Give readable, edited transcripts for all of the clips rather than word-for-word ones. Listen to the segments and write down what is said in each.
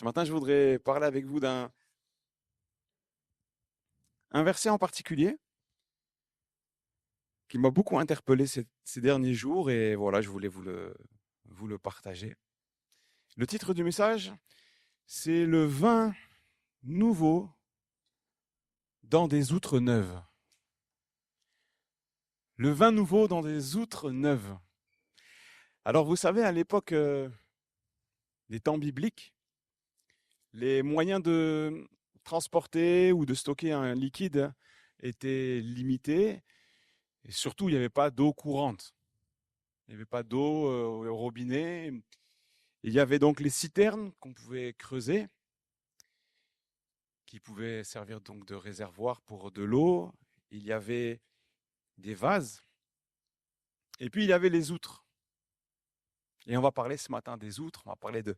matin, je voudrais parler avec vous d'un un verset en particulier qui m'a beaucoup interpellé ces derniers jours et voilà, je voulais vous le partager. Le titre du message, c'est le vin nouveau dans des outres neuves. Le vin nouveau dans des outres neuves. Alors vous savez, à l'époque des temps bibliques, les moyens de transporter ou de stocker un liquide étaient limités et surtout il n'y avait pas d'eau courante. Il n'y avait pas d'eau au robinet. Il y avait donc les citernes qu'on pouvait creuser, qui pouvaient servir donc de réservoir pour de l'eau. Il y avait des vases. Et puis il y avait les outres. Et on va parler ce matin des outres. On va parler de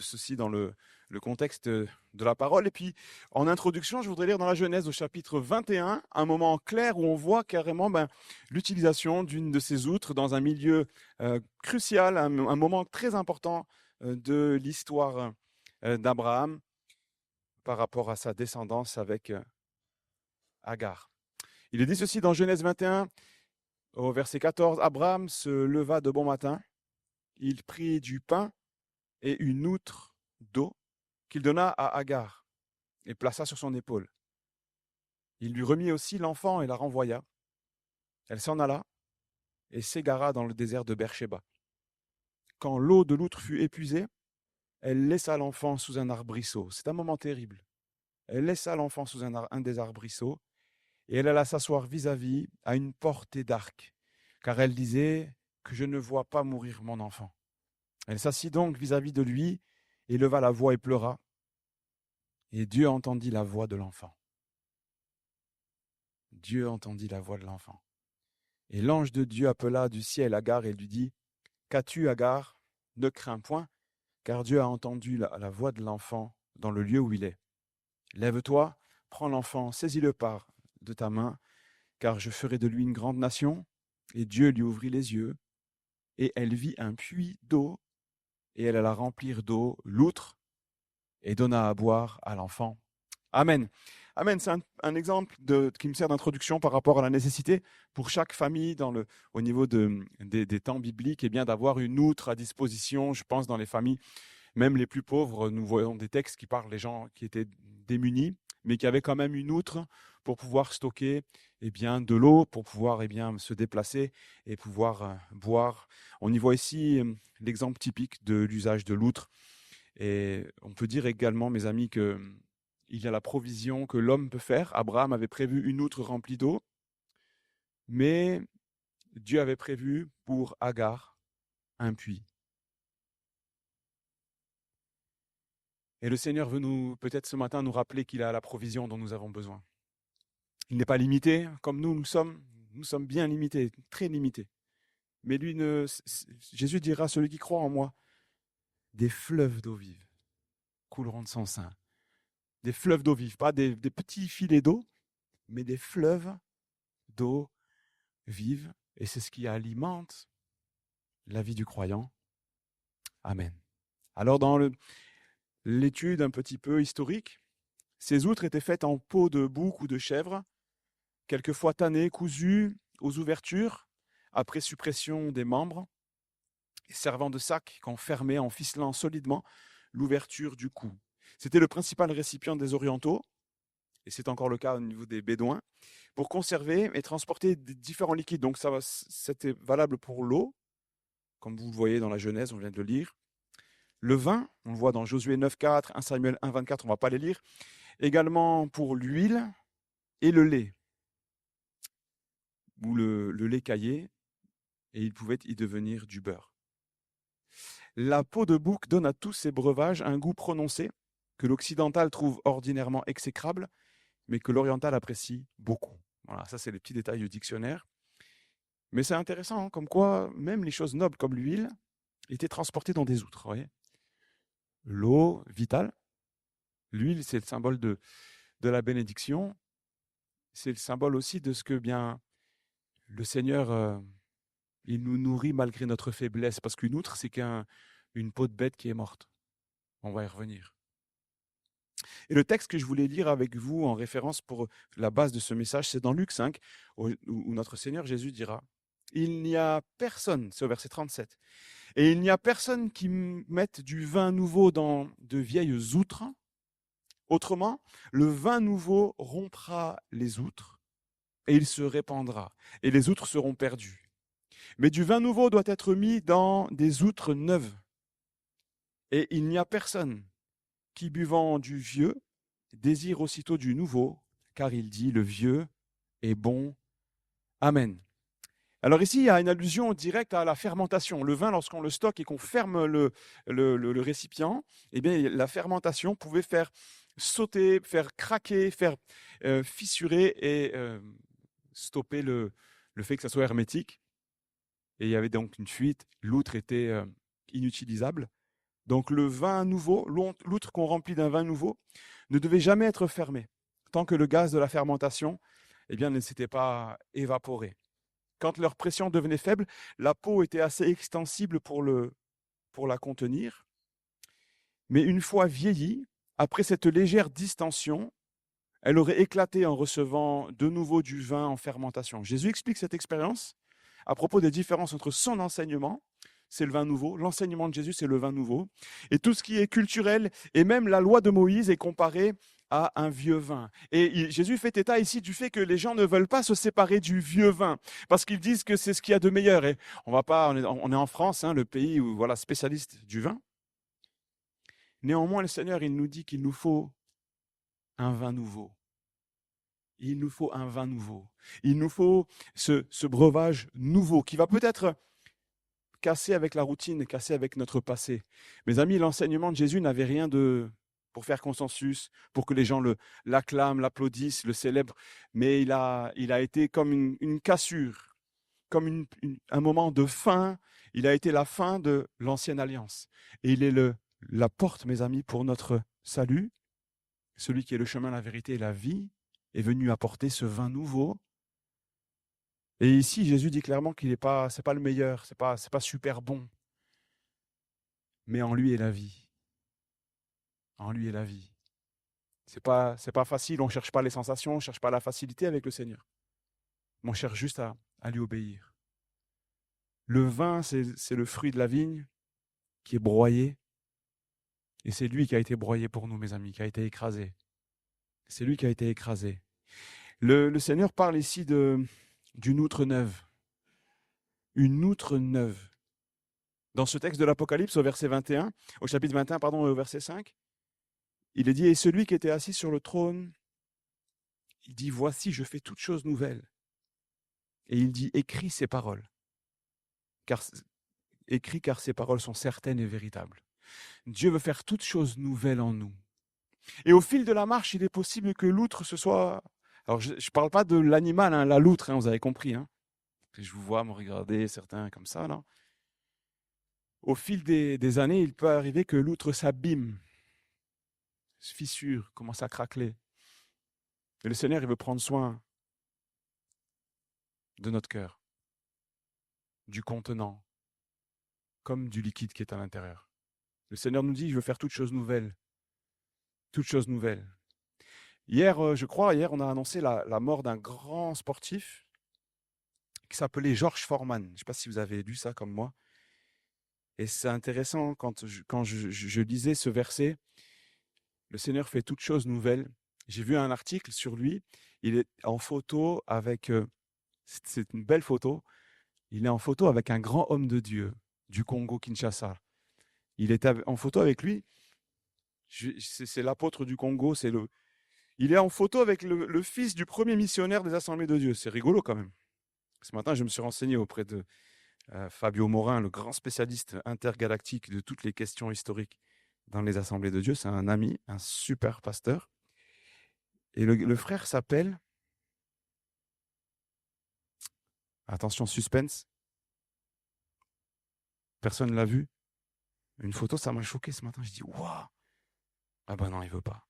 ceci dans le contexte de la parole. Et puis en introduction, je voudrais lire dans la Genèse au chapitre 21, un moment clair où on voit carrément l'utilisation d'une de ces outres dans un milieu crucial, un moment très important de l'histoire d'Abraham par rapport à sa descendance avec Agar. Il est dit ceci dans Genèse 21, au verset 14, Abraham se leva de bon matin, il prit du pain et une outre d'eau qu'il donna à Agar et plaça sur son épaule. Il lui remit aussi l'enfant et la renvoya. Elle s'en alla et s'égara dans le désert de Beersheba. Quand l'eau de l'outre fut épuisée, elle laissa l'enfant sous un arbrisseau. C'est un moment terrible. Elle laissa l'enfant sous un des arbrisseaux et elle alla s'asseoir vis-à-vis à une portée d'arc, car elle disait que je ne vois pas mourir mon enfant. Elle s'assit donc vis-à-vis de lui, éleva la voix et pleura. Et Dieu entendit la voix de l'enfant. Dieu entendit la voix de l'enfant. Et l'ange de Dieu appela du ciel Agar et lui dit, qu'as-tu, Agar? Ne crains point, car Dieu a entendu la voix de l'enfant dans le lieu où il est. Lève-toi, prends l'enfant, saisis-le par de ta main, car je ferai de lui une grande nation. Et Dieu lui ouvrit les yeux, et elle vit un puits d'eau, et elle alla remplir d'eau l'outre, et donna à boire à l'enfant. Amen. Amen, c'est un exemple qui me sert d'introduction par rapport à la nécessité pour chaque famille au niveau des temps bibliques et bien d'avoir une outre à disposition. Je pense dans les familles, même les plus pauvres, nous voyons des textes qui parlent des gens qui étaient démunis, mais qui avaient quand même une outre pour pouvoir stocker de l'eau, pour pouvoir se déplacer et pouvoir boire. On y voit ici l'exemple typique de l'usage de l'outre. Et on peut dire également, mes amis, que il y a la provision que l'homme peut faire. Abraham avait prévu une outre remplie d'eau, mais Dieu avait prévu pour Agar un puits. Et le Seigneur veut peut-être ce matin, nous rappeler qu'il a la provision dont nous avons besoin. Il n'est pas limité, comme nous sommes. Nous sommes bien limités, très limités. Mais Jésus dira, celui qui croit en moi, des fleuves d'eau vive couleront de son sein. Des fleuves d'eau vive, pas des petits filets d'eau, mais des fleuves d'eau vive. Et c'est ce qui alimente la vie du croyant. Amen. Alors dans l'étude un petit peu historique, ces outres étaient faites en peau de bouc ou de chèvre, quelquefois tannées, cousues aux ouvertures, après suppression des membres, et servant de sac qu'on fermait en ficelant solidement l'ouverture du cou. C'était le principal récipient des Orientaux, et c'est encore le cas au niveau des Bédouins, pour conserver et transporter différents liquides. Donc c'était valable pour l'eau, comme vous le voyez dans la Genèse, on vient de le lire. Le vin, on le voit dans Josué 9,4, 1 Samuel 1,24, on ne va pas les lire. Également pour l'huile et le lait, ou le lait caillé, et il pouvait y devenir du beurre. La peau de bouc donne à tous ces breuvages un goût prononcé, que l'occidental trouve ordinairement exécrable, mais que l'oriental apprécie beaucoup. Voilà, ça c'est les petits détails du dictionnaire. Mais c'est intéressant, comme quoi même les choses nobles comme l'huile étaient transportées dans des outres. Voyez, l'eau vitale, l'huile c'est le symbole de la bénédiction, c'est le symbole aussi de ce que bien le Seigneur, il nous nourrit malgré notre faiblesse, parce qu'une outre c'est une peau de bête qui est morte. On va y revenir. Et le texte que je voulais lire avec vous en référence pour la base de ce message, c'est dans Luc 5, où notre Seigneur Jésus dira, « Il n'y a personne », c'est au verset 37, « et il n'y a personne qui mette du vin nouveau dans de vieilles outres. Autrement, le vin nouveau rompra les outres, et il se répandra, et les outres seront perdues. Mais du vin nouveau doit être mis dans des outres neuves. Et il n'y a personne qui, buvant du vieux, désire aussitôt du nouveau, car il dit, le vieux est bon. Amen. » Alors ici, il y a une allusion directe à la fermentation. Le vin, lorsqu'on le stocke et qu'on ferme le récipient, eh bien, la fermentation pouvait faire sauter, faire craquer, faire fissurer et stopper le fait que ça soit hermétique. Et il y avait donc une fuite, l'outre était inutilisable. Donc le vin nouveau, l'outre qu'on remplit d'un vin nouveau, ne devait jamais être fermé, tant que le gaz de la fermentation ne s'était pas évaporé. Quand leur pression devenait faible, la peau était assez extensible pour la contenir. Mais une fois vieillie, après cette légère distension, elle aurait éclaté en recevant de nouveau du vin en fermentation. Jésus explique cette expérience à propos des différences entre son enseignement, c'est le vin nouveau, l'enseignement de Jésus, c'est le vin nouveau, et tout ce qui est culturel, et même la loi de Moïse est comparée à un vieux vin. Et Jésus fait état ici du fait que les gens ne veulent pas se séparer du vieux vin, parce qu'ils disent que c'est ce qu'il y a de meilleur. Et on est en France, le pays où, spécialiste du vin. Néanmoins, le Seigneur, il nous dit qu'il nous faut un vin nouveau. Il nous faut un vin nouveau. Il nous faut ce breuvage nouveau qui va peut-être casser avec la routine, casser avec notre passé. Mes amis, l'enseignement de Jésus n'avait rien pour faire consensus, pour que les gens l'acclament, l'applaudissent, le célèbrent, mais il a été comme une cassure, comme un moment de fin. Il a été la fin de l'ancienne alliance. Et il est la porte, mes amis, pour notre salut. Celui qui est le chemin, la vérité et la vie est venu apporter ce vin nouveau. Et ici, Jésus dit clairement qu'il c'est pas le meilleur, c'est pas super bon. Mais en lui est la vie. En lui est la vie. C'est pas facile, on cherche pas les sensations, on cherche pas la facilité avec le Seigneur. On cherche juste à lui obéir. Le vin, c'est le fruit de la vigne qui est broyé. Et c'est lui qui a été broyé pour nous, mes amis, qui a été écrasé. C'est lui qui a été écrasé. Le Seigneur parle ici d'une outre neuve. Une outre neuve. Dans ce texte de l'Apocalypse, au chapitre 21, au verset 5, il est dit, « Et celui qui était assis sur le trône, il dit, voici, je fais toutes choses nouvelles. » Et il dit, écris ces paroles. Car ces paroles sont certaines et véritables. Dieu veut faire toutes choses nouvelles en nous. Et au fil de la marche, il est possible que l'outre ce soit... Alors, je ne parle pas de l'animal, la loutre, vous avez compris. Je vous vois me regarder, certains comme ça. Là. Au fil des années, il peut arriver que l'outre s'abîme, se fissure, commence à craqueler. Et le Seigneur, il veut prendre soin de notre cœur, du contenant, comme du liquide qui est à l'intérieur. Le Seigneur nous dit, je veux faire toutes choses nouvelles. Toutes choses nouvelles. Hier, on a annoncé la mort d'un grand sportif qui s'appelait George Foreman. Je ne sais pas si vous avez lu ça comme moi. Et c'est intéressant, quand je lisais ce verset, le Seigneur fait toutes choses nouvelles. J'ai vu un article sur lui. Il est en photo avec... c'est une belle photo. Il est en photo avec un grand homme de Dieu du Congo-Kinshasa. Il est en photo avec lui. C'est l'apôtre du Congo. Il est en photo avec le fils du premier missionnaire des Assemblées de Dieu. C'est rigolo quand même. Ce matin, je me suis renseigné auprès de Fabio Morin, le grand spécialiste intergalactique de toutes les questions historiques dans les Assemblées de Dieu. C'est un ami, un super pasteur. Et le frère s'appelle... Attention, suspense. Personne ne l'a vu. Une photo, ça m'a choqué ce matin. Je dis, waouh! Ah ben non, il ne veut pas.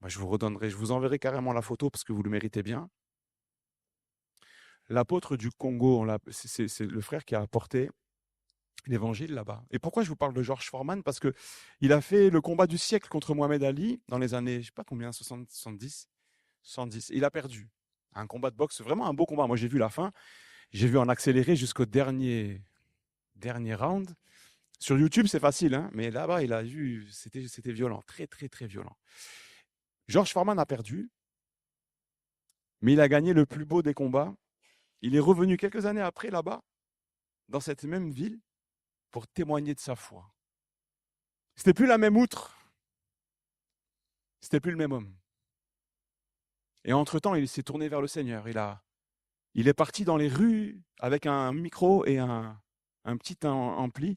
Je vous enverrai carrément la photo parce que vous le méritez bien. L'apôtre du Congo, c'est le frère qui a apporté l'évangile là-bas. Et pourquoi je vous parle de George Foreman? Parce qu'il a fait le combat du siècle contre Mohamed Ali dans les années, je ne sais pas combien, 60, 70, 70. Il a perdu. Un combat de boxe, vraiment un beau combat. Moi, j'ai vu la fin. J'ai vu en accéléré jusqu'au dernier round. Sur YouTube, c'est facile, hein, mais là-bas, il a vu, c'était violent, très, très, très violent. George Foreman a perdu, mais il a gagné le plus beau des combats. Il est revenu quelques années après, là-bas, dans cette même ville, pour témoigner de sa foi. C'était plus la même outre, c'était plus le même homme. Et entre-temps, il s'est tourné vers le Seigneur. Il est parti dans les rues avec un micro et un petit ampli,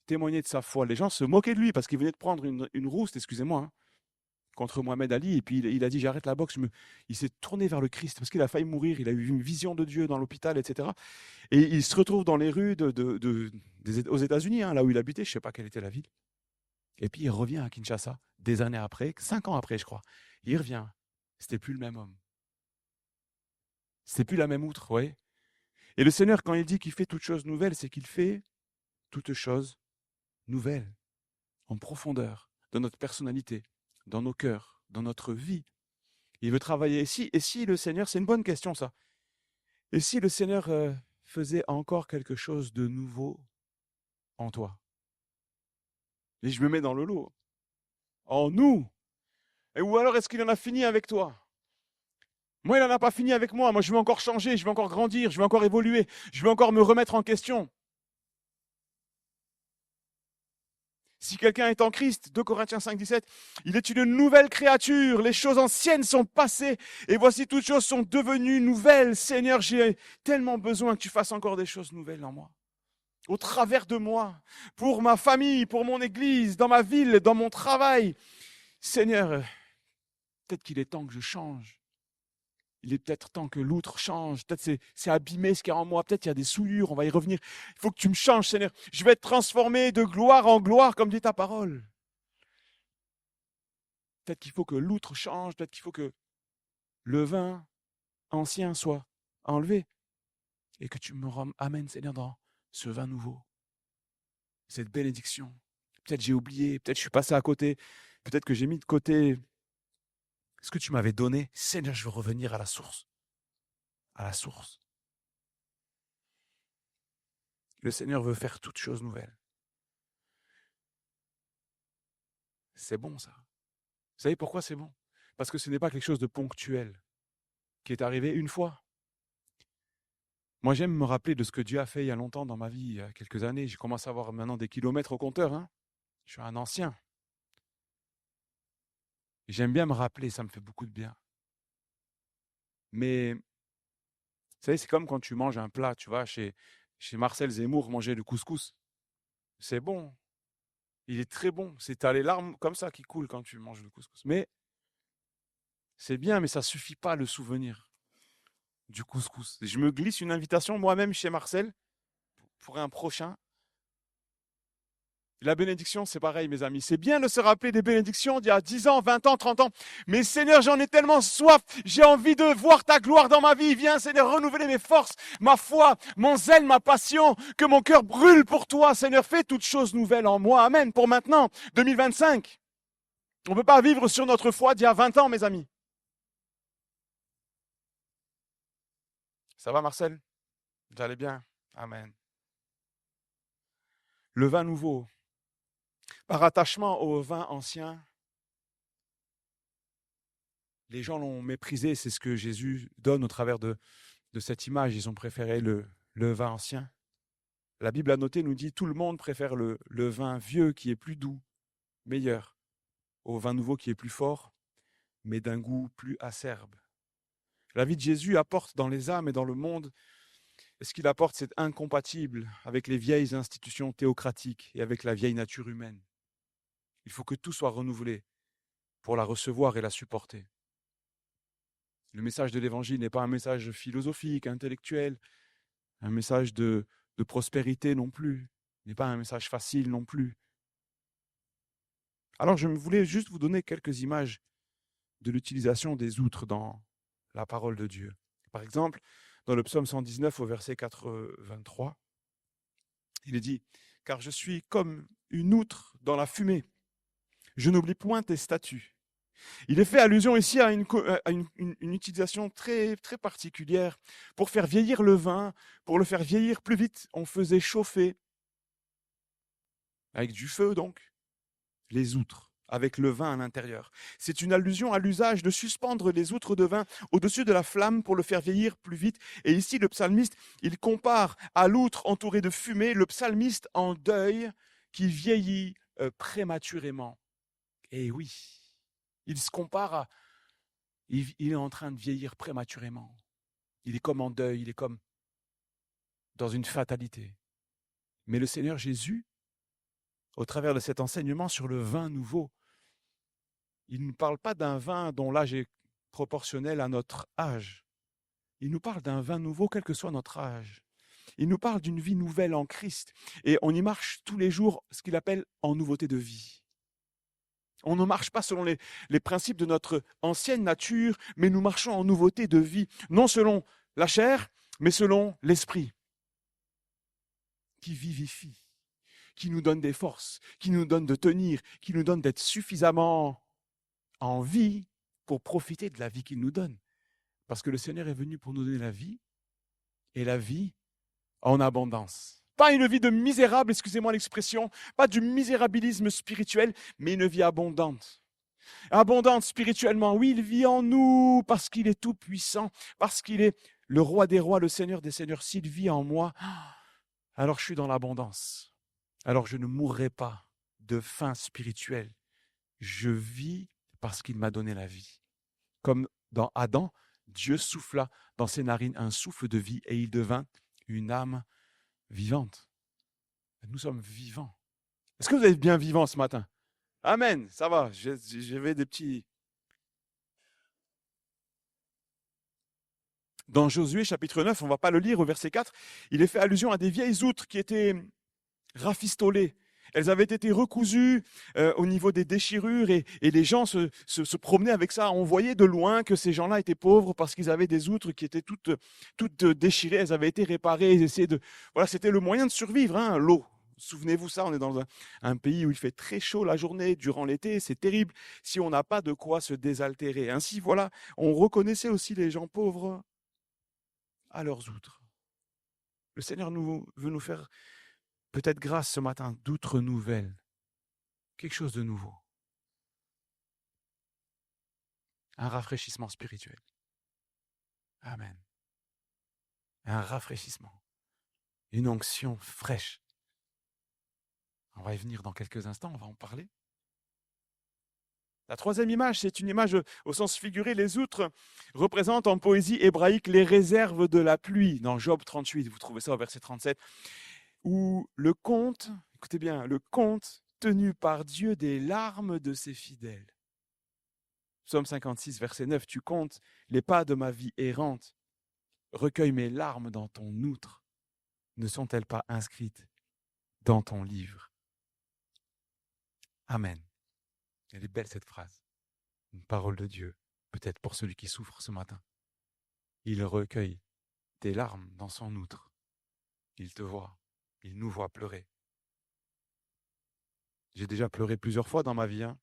témoigner de sa foi. Les gens se moquaient de lui parce qu'il venait de prendre une rouste, excusez-moi, hein, contre Mohamed Ali. Et puis il a dit, j'arrête la boxe. Il s'est tourné vers le Christ parce qu'il a failli mourir. Il a eu une vision de Dieu dans l'hôpital, etc. Et il se retrouve dans les rues aux États-Unis, hein, là où il habitait. Je ne sais pas quelle était la ville. Et puis il revient à Kinshasa, des années après, 5 ans après, je crois. Il revient. C'était plus le même homme. C'était plus la même outre, ouais. Et le Seigneur, quand il dit qu'il fait toutes choses nouvelles, c'est qu'il fait toutes choses nouvelles, en profondeur, dans notre personnalité, dans nos cœurs, dans notre vie. Il veut travailler. Et si le Seigneur, c'est une bonne question ça, et si le Seigneur faisait encore quelque chose de nouveau en toi? Et je me mets dans le lot. En nous. Ou alors est-ce qu'il en a fini avec toi? Moi, il n'en a pas fini avec moi. Moi, je veux encore changer, je veux encore grandir, je veux encore évoluer, je veux encore me remettre en question. Si quelqu'un est en Christ, 2 Corinthiens 5, 17, il est une nouvelle créature. Les choses anciennes sont passées et voici toutes choses sont devenues nouvelles. Seigneur, j'ai tellement besoin que tu fasses encore des choses nouvelles en moi, au travers de moi, pour ma famille, pour mon église, dans ma ville, dans mon travail. Seigneur, peut-être qu'il est temps que je change. Il est peut-être temps que l'outre change. Peut-être c'est abîmé ce qu'il y a en moi. Peut-être il y a des souillures. On va y revenir. Il faut que tu me changes, Seigneur. Je vais être transformé de gloire en gloire, comme dit ta parole. Peut-être qu'il faut que l'outre change. Peut-être qu'il faut que le vin ancien soit enlevé. Et que tu me amènes, Seigneur, dans ce vin nouveau. Cette bénédiction. Peut-être j'ai oublié. Peut-être je suis passé à côté. Peut-être que j'ai mis de côté ce que tu m'avais donné. Seigneur, je veux revenir à la source. À la source. Le Seigneur veut faire toutes choses nouvelles. C'est bon ça. Vous savez pourquoi c'est bon? Parce que ce n'est pas quelque chose de ponctuel qui est arrivé une fois. Moi, j'aime me rappeler de ce que Dieu a fait il y a longtemps dans ma vie, il y a quelques années. J'ai commencé à avoir maintenant des kilomètres au compteur. Hein. Je suis un ancien. J'aime bien me rappeler, ça me fait beaucoup de bien. Mais, vous savez, c'est comme quand tu manges un plat, tu vois, chez Marcel Zemmour, manger du couscous. C'est bon. Il est très bon. T'as les larmes comme ça qui coulent quand tu manges le couscous. Mais c'est bien, mais ça ne suffit pas le souvenir du couscous. Je me glisse une invitation moi-même chez Marcel pour un prochain. La bénédiction, c'est pareil, mes amis. C'est bien de se rappeler des bénédictions d'il y a 10 ans, 20 ans, 30 ans. Mais Seigneur, j'en ai tellement soif. J'ai envie de voir ta gloire dans ma vie. Viens, Seigneur, renouveler mes forces, ma foi, mon zèle, ma passion. Que mon cœur brûle pour toi. Seigneur, fais toutes choses nouvelles en moi. Amen. Pour maintenant, 2025. On ne peut pas vivre sur notre foi d'il y a 20 ans, mes amis. Ça va, Marcel? Vous allez bien? Amen. Le vin nouveau. Par attachement au vin ancien, les gens l'ont méprisé, c'est ce que Jésus donne au travers de cette image. Ils ont préféré le vin ancien. La Bible a noté, nous dit, tout le monde préfère le vin vieux qui est plus doux, meilleur, au vin nouveau qui est plus fort, mais d'un goût plus acerbe. La vie de Jésus apporte dans les âmes et dans le monde, et ce qu'il apporte, c'est incompatible avec les vieilles institutions théocratiques et avec la vieille nature humaine. Il faut que tout soit renouvelé pour la recevoir et la supporter. Le message de l'Évangile n'est pas un message philosophique, intellectuel, un message de prospérité non plus, n'est pas un message facile non plus. Alors je voulais juste vous donner quelques images de l'utilisation des outres dans la parole de Dieu. Par exemple, dans le psaume 119 au verset 83, il est dit car je suis comme une outre dans la fumée. Je n'oublie point tes statuts. Il est fait allusion ici à une utilisation très, très particulière. Pour faire vieillir le vin, pour le faire vieillir plus vite, on faisait chauffer, avec du feu donc, les outres, avec le vin à l'intérieur. C'est une allusion à l'usage de suspendre les outres de vin au-dessus de la flamme pour le faire vieillir plus vite. Et ici, le psalmiste, il compare à l'outre entouré de fumée, le psalmiste en deuil qui vieillit prématurément. Et oui, il se compare à... Il est en train de vieillir prématurément. Il est comme en deuil, il est comme dans une fatalité. Mais le Seigneur Jésus, au travers de cet enseignement sur le vin nouveau, il ne parle pas d'un vin dont l'âge est proportionnel à notre âge. Il nous parle d'un vin nouveau, quel que soit notre âge. Il nous parle d'une vie nouvelle en Christ. Et on y marche tous les jours, ce qu'il appelle en nouveauté de vie. On ne marche pas selon les principes de notre ancienne nature, mais nous marchons en nouveauté de vie, non selon la chair, mais selon l'esprit, qui vivifie, qui nous donne des forces, qui nous donne de tenir, qui nous donne d'être suffisamment en vie pour profiter de la vie qu'il nous donne. Parce que le Seigneur est venu pour nous donner la vie, et la vie en abondance. Pas une vie de misérable, excusez-moi l'expression, pas du misérabilisme spirituel, mais une vie abondante. Abondante spirituellement, oui, il vit en nous parce qu'il est tout puissant, parce qu'il est le roi des rois, le Seigneur des seigneurs. S'il vit en moi, alors je suis dans l'abondance. Alors je ne mourrai pas de faim spirituelle. Je vis parce qu'il m'a donné la vie. Comme dans Adam, Dieu souffla dans ses narines un souffle de vie et il devint une âme vivante. Nous sommes vivants. Est-ce que vous êtes bien vivants ce matin? Amen, ça va. J'avais des petits... Dans Josué chapitre 9, on ne va pas le lire au verset 4, il est fait allusion à des vieilles outres qui étaient rafistolées. Elles avaient été recousues au niveau des déchirures et les gens se promenaient avec ça. On voyait de loin que ces gens-là étaient pauvres parce qu'ils avaient des outres qui étaient toutes déchirées. Elles avaient été réparées. Voilà, c'était le moyen de survivre, hein, l'eau. Souvenez-vous ça, on est dans un pays où il fait très chaud la journée, durant l'été, c'est terrible si on n'a pas de quoi se désaltérer. Ainsi, voilà, on reconnaissait aussi les gens pauvres à leurs outres. Le Seigneur veut nous faire peut-être grâce ce matin d'outres nouvelles, quelque chose de nouveau. Un rafraîchissement spirituel. Amen. Un rafraîchissement. Une onction fraîche. On va y venir dans quelques instants, on va en parler. La troisième image, c'est une image au sens figuré. Les outres représentent en poésie hébraïque les réserves de la pluie. Dans Job 38, vous trouvez ça au verset 37, où le compte, écoutez bien, le compte tenu par Dieu des larmes de ses fidèles. Psaume 56, verset 9, tu comptes les pas de ma vie errante. Recueille mes larmes dans ton outre. Ne sont-elles pas inscrites dans ton livre? Amen. Elle est belle cette phrase. Une parole de Dieu, peut-être pour celui qui souffre ce matin. Il recueille tes larmes dans son outre. Il te voit, il nous voit pleurer. J'ai déjà pleuré plusieurs fois dans ma vie. Hein.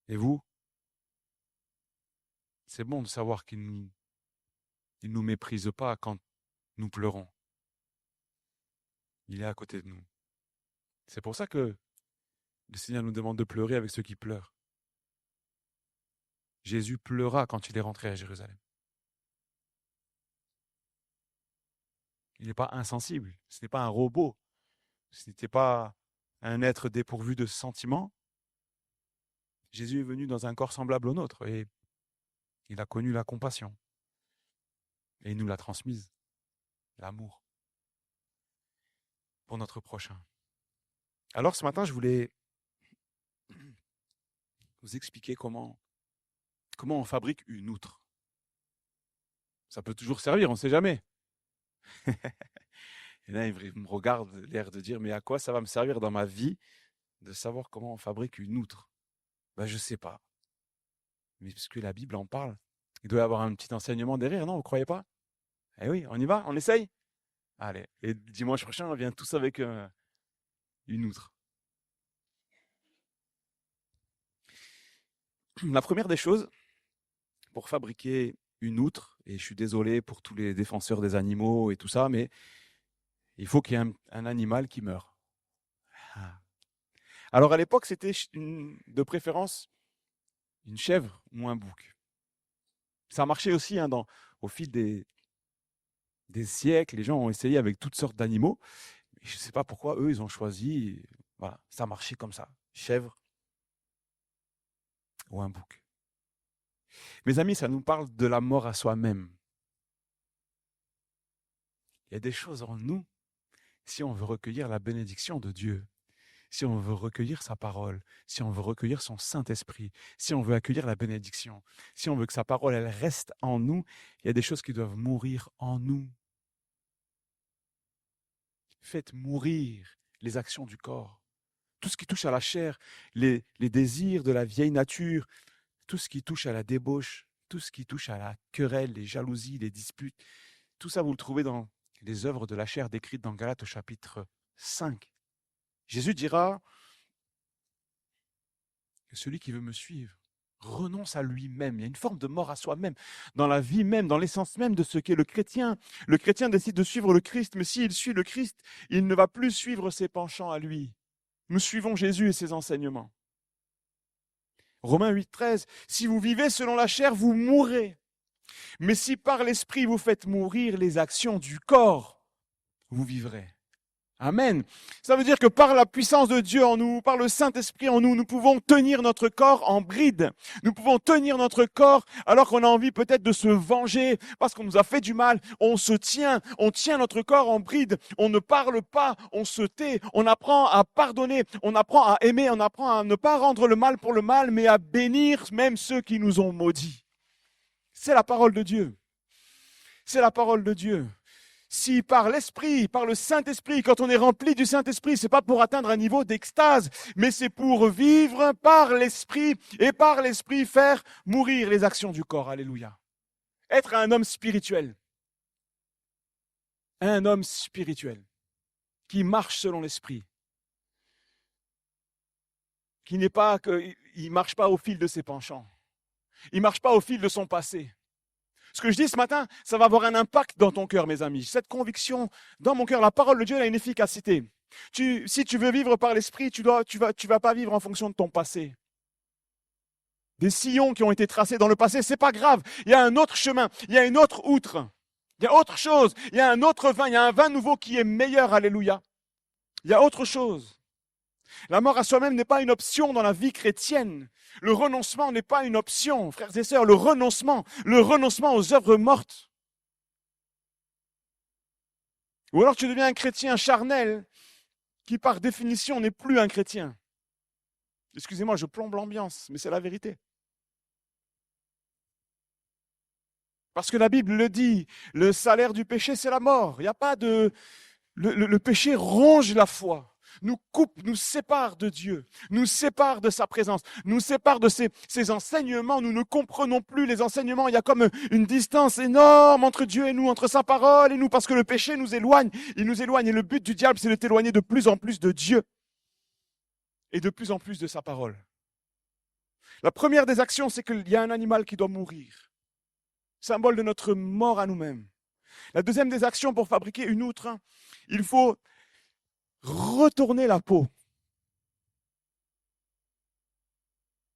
Et vous? C'est bon de savoir qu'il ne nous méprise pas quand nous pleurons. Il est à côté de nous. C'est pour ça que le Seigneur nous demande de pleurer avec ceux qui pleurent. Jésus pleura quand il est rentré à Jérusalem. Il n'est pas insensible, ce n'est pas un robot, ce n'était pas un être dépourvu de sentiments. Jésus est venu dans un corps semblable au nôtre et il a connu la compassion. Et il nous l'a transmise, l'amour, pour notre prochain. Alors ce matin, je voulais vous expliquer comment on fabrique une outre. Ça peut toujours servir, on ne sait jamais. Et là, il me regarde, l'air de dire, mais à quoi ça va me servir dans ma vie de savoir comment on fabrique une outre? Ben, je ne sais pas. Mais puisque la Bible en parle, il doit y avoir un petit enseignement derrière, non? Vous ne croyez pas? Eh oui, on y va? On essaye? Allez, et dimanche prochain, on vient tous avec une outre. La première des choses, pour fabriquer une outre, et je suis désolé pour tous les défenseurs des animaux et tout ça, mais il faut qu'il y ait un animal qui meure. Ah. Alors à l'époque, c'était de préférence une chèvre ou un bouc. Ça marchait aussi au fil des siècles, les gens ont essayé avec toutes sortes d'animaux. Je ne sais pas pourquoi, eux, ils ont choisi, voilà, ça marchait comme ça, chèvre ou un bouc. Mes amis, ça nous parle de la mort à soi-même. Il y a des choses en nous, si on veut recueillir la bénédiction de Dieu, si on veut recueillir sa parole, si on veut recueillir son Saint-Esprit, si on veut accueillir la bénédiction, si on veut que sa parole, elle reste en nous, il y a des choses qui doivent mourir en nous. Faites mourir les actions du corps. Tout ce qui touche à la chair, les désirs de la vieille nature, tout ce qui touche à la débauche, tout ce qui touche à la querelle, les jalousies, les disputes, tout ça vous le trouvez dans les œuvres de la chair décrites dans Galates au chapitre 5. Jésus dira que celui qui veut me suivre renonce à lui-même. Il y a une forme de mort à soi-même, dans la vie même, dans l'essence même de ce qu'est le chrétien. Le chrétien décide de suivre le Christ, mais s'il suit le Christ, il ne va plus suivre ses penchants à lui. Nous suivons Jésus et ses enseignements. Romains 8,13, si vous vivez selon la chair, vous mourrez. Mais si par l'esprit vous faites mourir les actions du corps, vous vivrez. Amen. Ça veut dire que par la puissance de Dieu en nous, par le Saint-Esprit en nous, nous pouvons tenir notre corps en bride. Nous pouvons tenir notre corps alors qu'on a envie peut-être de se venger parce qu'on nous a fait du mal. On tient notre corps en bride. On ne parle pas, on se tait. On apprend à pardonner, on apprend à aimer, on apprend à ne pas rendre le mal pour le mal, mais à bénir même ceux qui nous ont maudits. C'est la parole de Dieu. C'est la parole de Dieu. Si par l'Esprit, par le Saint-Esprit, quand on est rempli du Saint-Esprit, c'est pas pour atteindre un niveau d'extase, mais c'est pour vivre par l'Esprit et par l'Esprit faire mourir les actions du corps. Alléluia. Être un homme spirituel. Un homme spirituel qui marche selon l'Esprit. Qui n'est pas il marche pas au fil de ses penchants. Il marche pas au fil de son passé. Ce que je dis ce matin, ça va avoir un impact dans ton cœur, mes amis. Cette conviction, dans mon cœur, la parole de Dieu a une efficacité. Si tu veux vivre par l'esprit, tu vas pas vivre en fonction de ton passé. Des sillons qui ont été tracés dans le passé, c'est pas grave. Il y a un autre chemin, il y a une autre outre, il y a autre chose, il y a un autre vin, il y a un vin nouveau qui est meilleur, alléluia. Il y a autre chose. La mort à soi-même n'est pas une option dans la vie chrétienne. Le renoncement n'est pas une option, frères et sœurs, le renoncement aux œuvres mortes. Ou alors tu deviens un chrétien charnel qui par définition n'est plus un chrétien. Excusez-moi, je plombe l'ambiance, mais c'est la vérité. Parce que la Bible le dit, le salaire du péché, c'est la mort. Il n'y a pas de... Le péché ronge la foi. Nous coupe, nous sépare de Dieu, nous sépare de sa présence, nous sépare de ses enseignements. Nous ne comprenons plus les enseignements. Il y a comme une distance énorme entre Dieu et nous, entre sa parole et nous, parce que le péché nous éloigne. Il nous éloigne et le but du diable, c'est de t'éloigner de plus en plus de Dieu et de plus en plus de sa parole. La première des actions, c'est qu'il y a un animal qui doit mourir, symbole de notre mort à nous-mêmes. La deuxième des actions pour fabriquer une outre, il faut retourner la peau.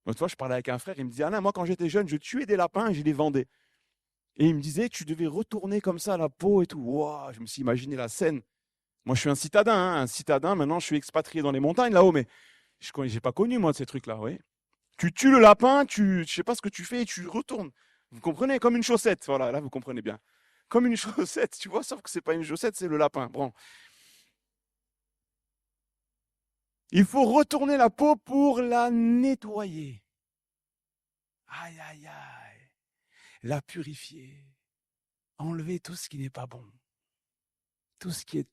Une fois, je parlais avec un frère, il me disait, Alain, moi quand j'étais jeune, je tuais des lapins et je les vendais. Et il me disait, tu devais retourner comme ça la peau et tout. Wow, je me suis imaginé la scène. Moi, je suis un citadin, maintenant je suis expatrié dans les montagnes là-haut, mais je n'ai pas connu moi de ces trucs-là, oui. Tu tues le lapin, je ne sais pas ce que tu fais et tu retournes. Vous comprenez, comme une chaussette, voilà, là vous comprenez bien. Comme une chaussette, tu vois, sauf que ce n'est pas une chaussette, c'est le lapin. Bon. Il faut retourner la peau pour la nettoyer. Aïe, aïe, aïe. La purifier. Enlever tout ce qui n'est pas bon. Tout ce qui est...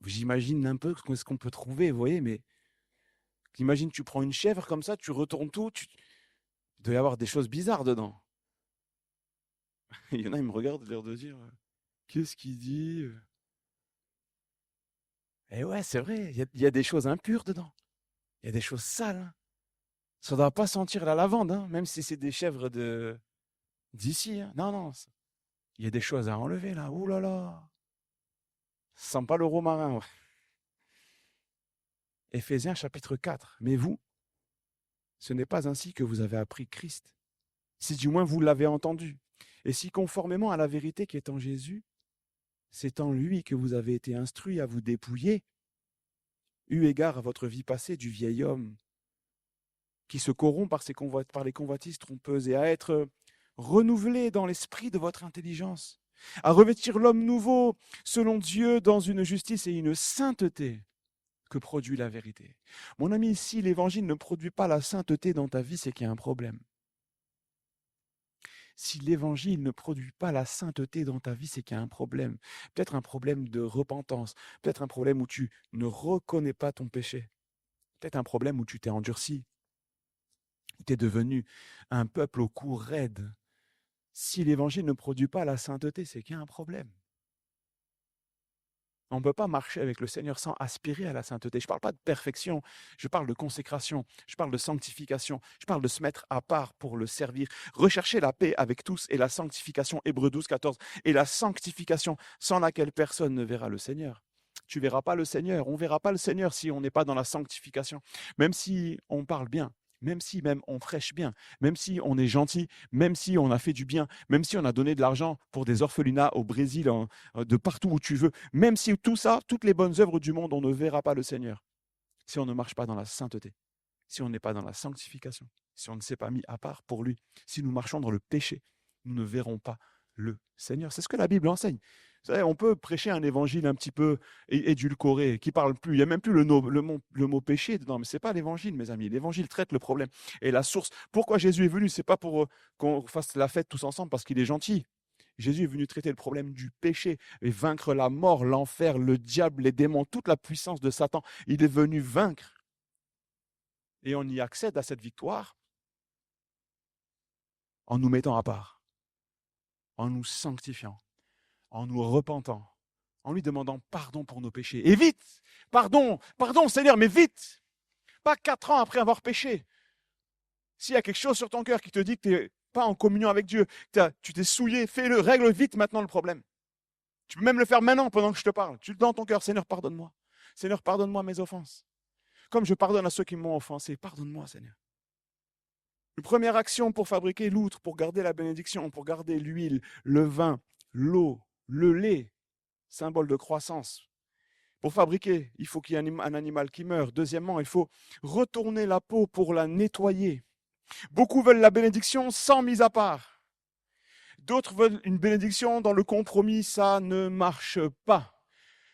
J'imagine un peu ce qu'on peut trouver, vous voyez, mais... Imagine, tu prends une chèvre comme ça, tu retournes tout, il doit y avoir des choses bizarres dedans. Il y en a, ils me regardent, l'air de dire, qu'est-ce qu'il dit ? Et ouais, c'est vrai, il y a des choses impures dedans. Il y a des choses sales, hein. Ça ne doit pas sentir la lavande, hein, même si c'est des chèvres d'ici, hein. Non, non, il y a des choses à enlever là. Ouh là là. Ça sent pas le romarin. Ouais. Éphésiens chapitre 4. Mais vous, ce n'est pas ainsi que vous avez appris Christ, si du moins vous l'avez entendu. Et si conformément à la vérité qui est en Jésus, c'est en lui que vous avez été instruits à vous dépouiller, eu égard à votre vie passée du vieil homme, qui se corrompt par les convoitises trompeuses, et à être renouvelé dans l'esprit de votre intelligence, à revêtir l'homme nouveau selon Dieu dans une justice et une sainteté que produit la vérité. Mon ami, si l'évangile ne produit pas la sainteté dans ta vie, c'est qu'il y a un problème. Si l'évangile ne produit pas la sainteté dans ta vie, c'est qu'il y a un problème. Peut-être un problème de repentance, peut-être un problème où tu ne reconnais pas ton péché, peut-être un problème où tu t'es endurci, où tu es devenu un peuple au cou raide. Si l'évangile ne produit pas la sainteté, c'est qu'il y a un problème. On ne peut pas marcher avec le Seigneur sans aspirer à la sainteté. Je ne parle pas de perfection, je parle de consécration, je parle de sanctification, je parle de se mettre à part pour le servir. Rechercher la paix avec tous et la sanctification, Hébreux 12, 14, et la sanctification sans laquelle personne ne verra le Seigneur. Tu ne verras pas le Seigneur, on ne verra pas le Seigneur si on n'est pas dans la sanctification. Même si on parle bien, même si même on prêche bien, même si on est gentil, même si on a fait du bien, même si on a donné de l'argent pour des orphelinats au Brésil, de partout où tu veux, même si tout ça, toutes les bonnes œuvres du monde, on ne verra pas le Seigneur si on ne marche pas dans la sainteté, si on n'est pas dans la sanctification, si on ne s'est pas mis à part pour lui, si nous marchons dans le péché, nous ne verrons pas le Seigneur. C'est ce que la Bible enseigne. Vous savez, on peut prêcher un évangile un petit peu édulcoré, qui parle plus, il n'y a même plus le mot péché dedans, mais ce n'est pas l'évangile, mes amis. L'évangile traite le problème. Et la source, pourquoi Jésus est venu, ce n'est pas pour qu'on fasse la fête tous ensemble parce qu'il est gentil. Jésus est venu traiter le problème du péché et vaincre la mort, l'enfer, le diable, les démons, toute la puissance de Satan. Il est venu vaincre. Et on y accède à cette victoire en nous mettant à part, en nous sanctifiant, en nous repentant, en lui demandant pardon pour nos péchés. Et vite, pardon, pardon Seigneur, mais vite, pas 4 ans après avoir péché. S'il y a quelque chose sur ton cœur qui te dit que tu n'es pas en communion avec Dieu, tu t'es souillé, fais-le, règle vite maintenant le problème. Tu peux même le faire maintenant pendant que je te parle. Tu le dis dans ton cœur, Seigneur, pardonne-moi. Seigneur, pardonne-moi mes offenses. Comme je pardonne à ceux qui m'ont offensé, pardonne-moi, Seigneur. Une première action pour fabriquer l'outre, pour garder la bénédiction, pour garder l'huile, le vin, l'eau, le lait, symbole de croissance. Pour fabriquer, il faut qu'il y ait un animal qui meure. Deuxièmement, il faut retourner la peau pour la nettoyer. Beaucoup veulent la bénédiction sans mise à part. D'autres veulent une bénédiction dans le compromis. Ça ne marche pas.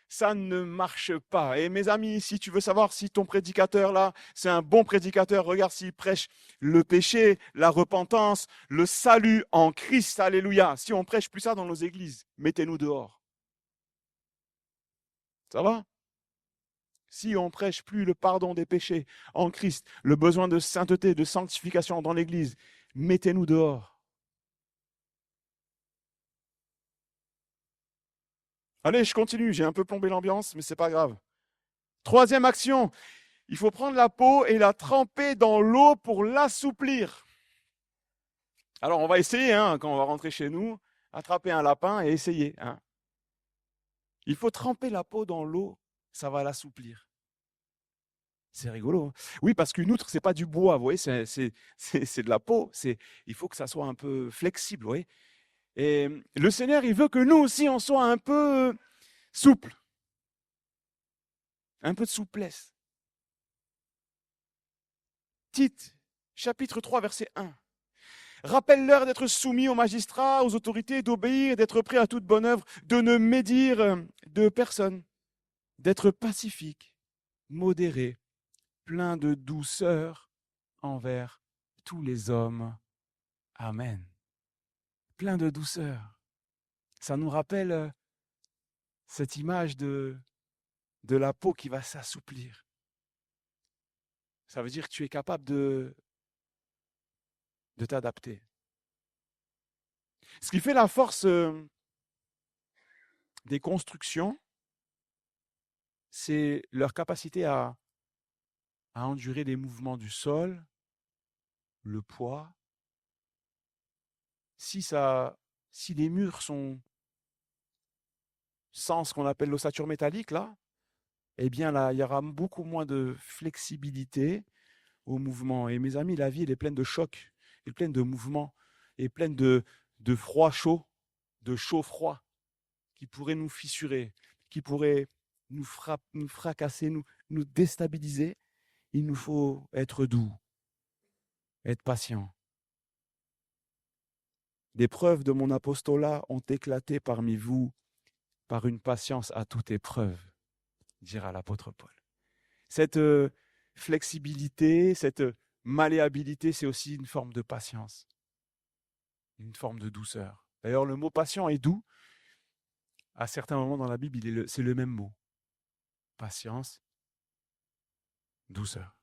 Ça ne marche pas. Et mes amis, si tu veux savoir si ton prédicateur là, c'est un bon prédicateur, regarde s'il prêche le péché, la repentance, le salut en Christ. Alléluia. Si on prêche plus ça dans nos églises, mettez-nous dehors. Ça va? Si on prêche plus le pardon des péchés en Christ, le besoin de sainteté, de sanctification dans l'église, mettez-nous dehors. Allez, je continue, j'ai un peu plombé l'ambiance, mais c'est pas grave. Troisième action, il faut prendre la peau et la tremper dans l'eau pour l'assouplir. Alors on va essayer, quand on va rentrer chez nous, attraper un lapin et essayer. Il faut tremper la peau dans l'eau, ça va l'assouplir. C'est rigolo. Oui, parce qu'une outre, c'est pas du bois, vous voyez, c'est de la peau. Il faut que ça soit un peu flexible, vous voyez. Et le Seigneur, il veut que nous aussi, on soit un peu souple. Un peu de souplesse. Tite, chapitre 3, verset 1. Rappelle-leur d'être soumis aux magistrats, aux autorités, d'obéir, d'être prêts à toute bonne œuvre, de ne médire de personne, d'être pacifique, modéré, plein de douceur envers tous les hommes. Amen. Plein de douceur. Ça nous rappelle cette image de la peau qui va s'assouplir. Ça veut dire que tu es capable de t'adapter. Ce qui fait la force des constructions, c'est leur capacité à endurer les mouvements du sol, le poids. Si les murs sont sans ce qu'on appelle l'ossature métallique, là, eh bien là, il y aura beaucoup moins de flexibilité au mouvement. Et mes amis, la vie, elle est pleine de chocs, elle est pleine de mouvements, elle est pleine de froid-chaud, de chaud-froid, qui pourraient nous fissurer, qui pourraient nous fracasser, nous déstabiliser. Il nous faut être doux, être patient. Des preuves de mon apostolat ont éclaté parmi vous par une patience à toute épreuve, dira l'apôtre Paul. Cette flexibilité, cette malléabilité, c'est aussi une forme de patience, une forme de douceur. D'ailleurs, le mot patient et doux, à certains moments dans la Bible, c'est le même mot. Patience, douceur.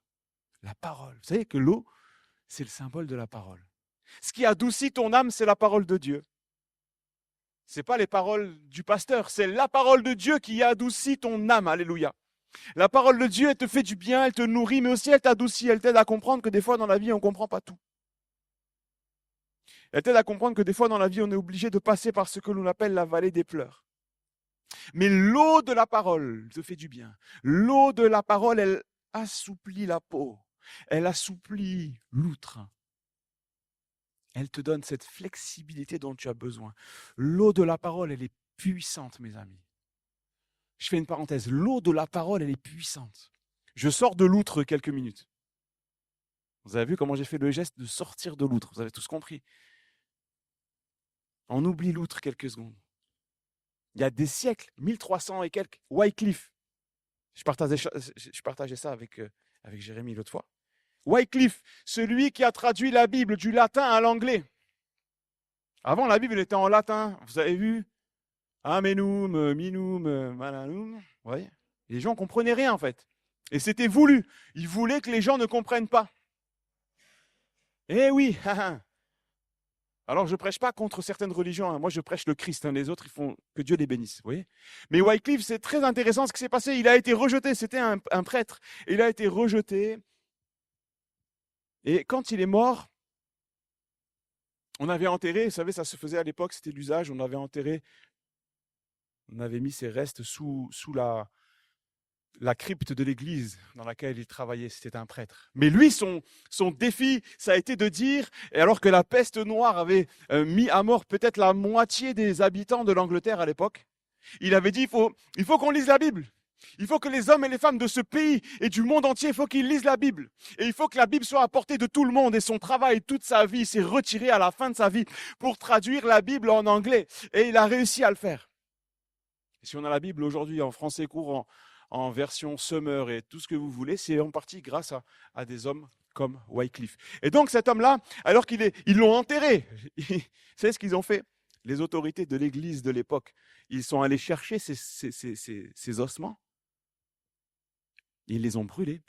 La parole. Vous savez que l'eau, c'est le symbole de la parole. Ce qui adoucit ton âme, c'est la parole de Dieu. Ce n'est pas les paroles du pasteur, c'est la parole de Dieu qui adoucit ton âme. Alléluia. La parole de Dieu, elle te fait du bien, elle te nourrit, mais aussi elle t'adoucit, elle t'aide à comprendre que des fois dans la vie, on ne comprend pas tout. Elle t'aide à comprendre que des fois dans la vie, on est obligé de passer par ce que l'on appelle la vallée des pleurs. Mais l'eau de la parole te fait du bien. L'eau de la parole, elle assouplit la peau. Elle assouplit l'outre. Elle te donne cette flexibilité dont tu as besoin. L'eau de la parole, elle est puissante, mes amis. Je fais une parenthèse. L'eau de la parole, elle est puissante. Je sors de l'outre quelques minutes. Vous avez vu comment j'ai fait le geste de sortir de l'outre. Vous avez tous compris. On oublie l'outre quelques secondes. Il y a des siècles, 1300 et quelques, Wycliffe. Je partageais ça avec Jérémie l'autre fois. Wycliffe, celui qui a traduit la Bible du latin à l'anglais. Avant, la Bible était en latin. Vous avez vu? Amenum, minum, malanum. Ouais. Les gens ne comprenaient rien en fait. Et c'était voulu. Il voulait que les gens ne comprennent pas. Eh oui. Alors, je ne prêche pas contre certaines religions. Moi, je prêche le Christ. Les autres, ils font que Dieu les bénisse. Vous voyez ? Mais Wycliffe, c'est très intéressant ce qui s'est passé. Il a été rejeté. C'était un prêtre. Il a été rejeté. Et quand il est mort, on avait enterré, vous savez, ça se faisait à l'époque, c'était l'usage, on avait enterré, on avait mis ses restes sous la crypte de l'église dans laquelle il travaillait, c'était un prêtre. Mais lui, son défi, ça a été de dire, et alors que la peste noire avait mis à mort peut-être la moitié des habitants de l'Angleterre à l'époque, il avait dit, il faut qu'on lise la Bible. Il faut que les hommes et les femmes de ce pays et du monde entier, il faut qu'ils lisent la Bible. Et il faut que la Bible soit à portée de tout le monde. Et son travail, toute sa vie, s'est retiré à la fin de sa vie pour traduire la Bible en anglais. Et il a réussi à le faire. Et si on a la Bible aujourd'hui en français courant, en version Summer et tout ce que vous voulez, c'est en partie grâce à des hommes comme Wycliffe. Et donc cet homme-là, alors ils l'ont enterré, vous savez ce qu'ils ont fait? Les autorités de l'église de l'époque, ils sont allés chercher ces ossements. Ils les ont brûlés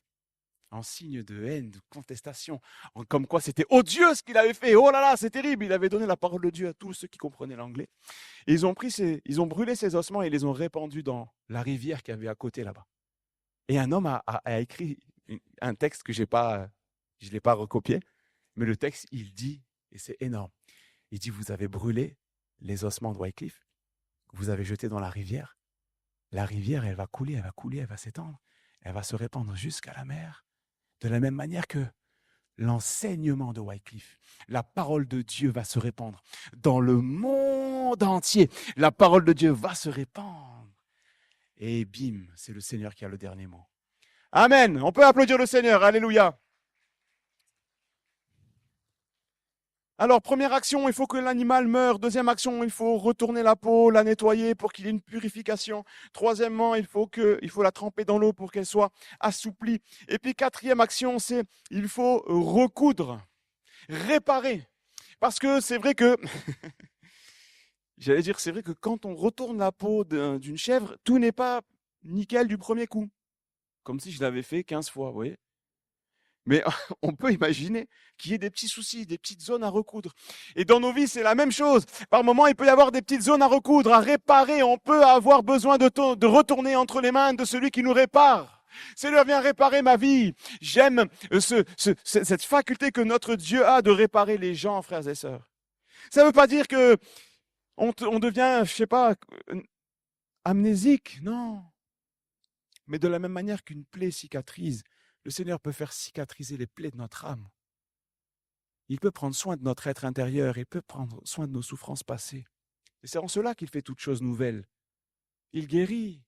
en signe de haine, de contestation, comme quoi c'était odieux ce qu'il avait fait. Oh là là, c'est terrible. Il avait donné la parole de Dieu à tous ceux qui comprenaient l'anglais. Et ils ont brûlé ces ossements et les ont répandus dans la rivière qui avait à côté là-bas. Et un homme a écrit un texte que je ne l'ai pas recopié, mais le texte, il dit, et c'est énorme, il dit, vous avez brûlé les ossements de Wycliffe, vous avez jeté dans la rivière, elle va couler, elle va s'étendre. Elle va se répandre jusqu'à la mer, de la même manière que l'enseignement de Wycliffe, la parole de Dieu va se répandre dans le monde entier. La parole de Dieu va se répandre. Et bim, c'est le Seigneur qui a le dernier mot. Amen. On peut applaudir le Seigneur. Alléluia. Alors, première action, il faut que l'animal meure. Deuxième action, il faut retourner la peau, la nettoyer pour qu'il y ait une purification. Troisièmement, il faut la tremper dans l'eau pour qu'elle soit assouplie. Et puis, quatrième action, c'est il faut recoudre, réparer. Parce que c'est vrai que, c'est vrai que quand on retourne la peau d'une chèvre, tout n'est pas nickel du premier coup. Comme si je l'avais fait 15 fois, vous voyez. Mais on peut imaginer qu'il y ait des petits soucis, des petites zones à recoudre. Et dans nos vies, c'est la même chose. Par moments, il peut y avoir des petites zones à recoudre, à réparer. On peut avoir besoin de retourner entre les mains de celui qui nous répare. Seigneur, viens réparer ma vie. J'aime cette faculté que notre Dieu a de réparer les gens, frères et sœurs. Ça ne veut pas dire que on devient, je sais pas, amnésique, non. Mais de la même manière qu'une plaie cicatrise, le Seigneur peut faire cicatriser les plaies de notre âme. Il peut prendre soin de notre être intérieur, il peut prendre soin de nos souffrances passées. Et c'est en cela qu'il fait toutes choses nouvelles. Il guérit,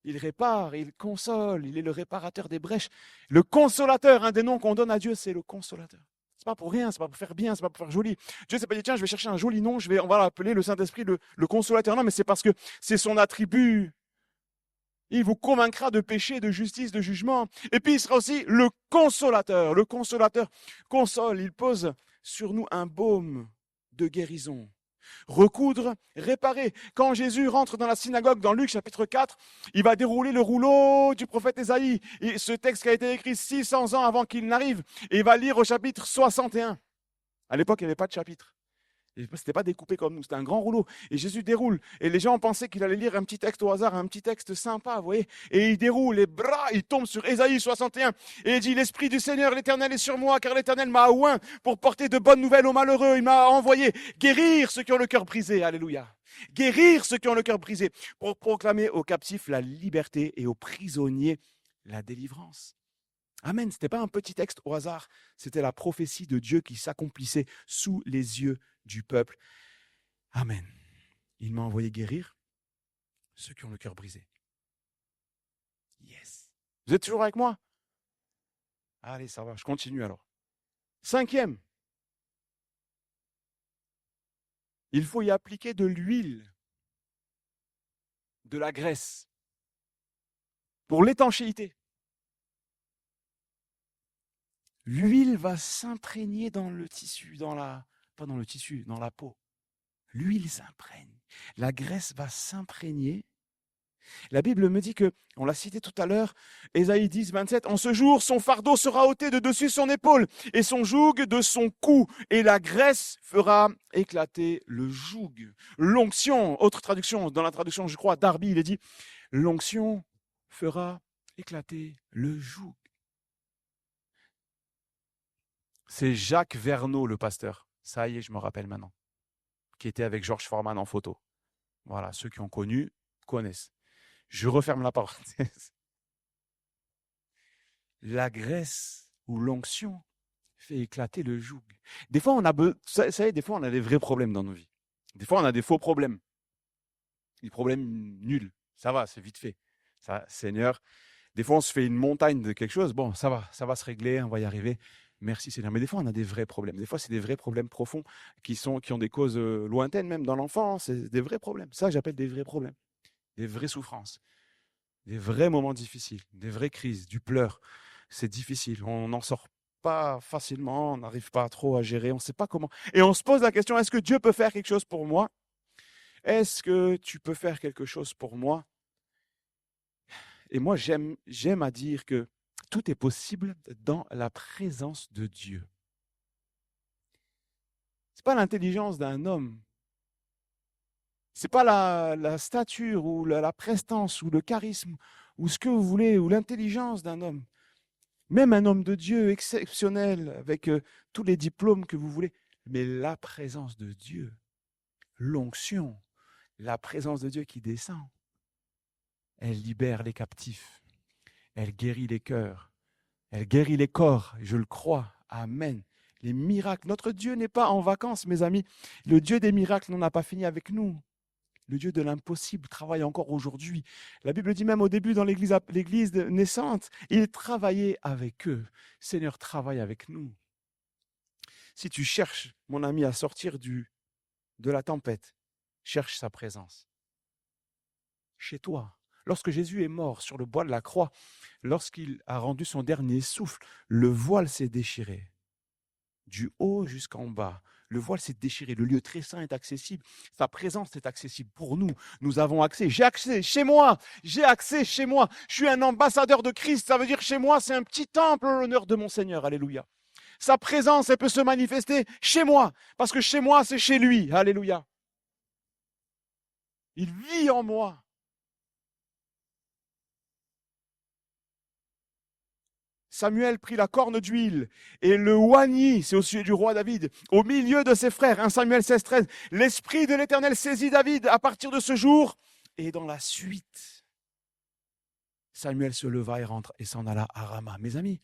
il répare, il console, il est le réparateur des brèches. Le consolateur, un des noms qu'on donne à Dieu, c'est le consolateur. C'est pas pour rien, c'est pas pour faire bien, c'est pas pour faire joli. Dieu s'est pas dit, tiens, je vais chercher un joli nom, on va l'appeler le Saint-Esprit le consolateur. Non, mais c'est parce que c'est son attribut. Il vous convaincra de péché, de justice, de jugement. Et puis il sera aussi le consolateur. Le consolateur console, il pose sur nous un baume de guérison. Recoudre, réparer. Quand Jésus rentre dans la synagogue, dans Luc chapitre 4, il va dérouler le rouleau du prophète Ésaïe. Et ce texte qui a été écrit 600 ans avant qu'il n'arrive. Et il va lire au chapitre 61. À l'époque, il n'y avait pas de chapitre. C'était pas découpé comme nous, c'était un grand rouleau. Et Jésus déroule. Et les gens pensaient qu'il allait lire un petit texte au hasard, un petit texte sympa, vous voyez. Et il déroule, les bras, il tombe sur Ésaïe 61. Et il dit, l'Esprit du Seigneur, l'Éternel est sur moi, car l'Éternel m'a oint pour porter de bonnes nouvelles aux malheureux. Il m'a envoyé guérir ceux qui ont le cœur brisé. Alléluia. Guérir ceux qui ont le cœur brisé. Pour proclamer aux captifs la liberté et aux prisonniers la délivrance. Amen. Ce n'était pas un petit texte au hasard. C'était la prophétie de Dieu qui s'accomplissait sous les yeux du peuple. Amen. Il m'a envoyé guérir ceux qui ont le cœur brisé. Yes. Vous êtes toujours avec moi? Allez, ça va, je continue alors. 5e. Il faut y appliquer de l'huile, de la graisse, pour l'étanchéité. L'huile va s'imprégner dans le tissu, pas dans le tissu, dans la peau. L'huile s'imprègne. La graisse va s'imprégner. La Bible me dit que, on l'a cité tout à l'heure, Ésaïe 10, 27, en ce jour, son fardeau sera ôté de dessus son épaule et son joug de son cou, et la graisse fera éclater le joug. L'onction, autre traduction, dans la traduction, je crois, Darby, il est dit, l'onction fera éclater le joug. C'est Jacques Verneau, le pasteur. Ça y est, je me rappelle maintenant. Qui était avec Georges Foreman en photo. Voilà, ceux qui ont connu connaissent. Je referme la parenthèse. La graisse ou l'onction fait éclater le joug. Des fois, des fois, on a des vrais problèmes dans nos vies. Des fois, on a des faux problèmes. Des problèmes nuls. Ça va, c'est vite fait. Ça, Seigneur, des fois, on se fait une montagne de quelque chose. Bon, ça va se régler, on va y arriver. Merci Seigneur. Mais des fois, on a des vrais problèmes. Des fois, c'est des vrais problèmes profonds qui ont des causes lointaines, même dans l'enfance. C'est des vrais problèmes. Ça, j'appelle des vrais problèmes. Des vraies souffrances. Des vrais moments difficiles. Des vraies crises. Du pleur. C'est difficile. On n'en sort pas facilement. On n'arrive pas trop à gérer. On ne sait pas comment. Et on se pose la question, est-ce que Dieu peut faire quelque chose pour moi? Est-ce que tu peux faire quelque chose pour moi? Et moi, j'aime à dire que tout est possible dans la présence de Dieu. Ce n'est pas l'intelligence d'un homme. Ce n'est pas la stature ou la prestance ou le charisme ou ce que vous voulez ou l'intelligence d'un homme. Même un homme de Dieu exceptionnel avec tous les diplômes que vous voulez. Mais la présence de Dieu, l'onction, la présence de Dieu qui descend, elle libère les captifs. Elle guérit les cœurs. Elle guérit les corps, je le crois. Amen. Les miracles. Notre Dieu n'est pas en vacances, mes amis. Le Dieu des miracles n'en a pas fini avec nous. Le Dieu de l'impossible travaille encore aujourd'hui. La Bible dit même au début dans l'église naissante, il travaillait avec eux. Seigneur, travaille avec nous. Si tu cherches, mon ami, à sortir de la tempête, cherche sa présence. Chez toi. Lorsque Jésus est mort sur le bois de la croix, lorsqu'il a rendu son dernier souffle, le voile s'est déchiré. Du haut jusqu'en bas, Le voile s'est déchiré. Le lieu très saint est accessible. Sa présence est accessible pour nous. Nous avons accès. J'ai accès chez moi. J'ai accès chez moi. Je suis un ambassadeur de Christ. Ça veut dire chez moi, c'est un petit temple en l'honneur de mon Seigneur. Alléluia. Sa présence, elle peut se manifester chez moi. Parce que chez moi, c'est chez lui. Alléluia. Il vit en moi. Samuel prit la corne d'huile et le oignit, c'est au sujet du roi David, au milieu de ses frères. 1 Samuel 16, 13. L'Esprit de l'Éternel saisit David à partir de ce jour. Et dans la suite, Samuel se leva et s'en alla à Rama. Mes amis,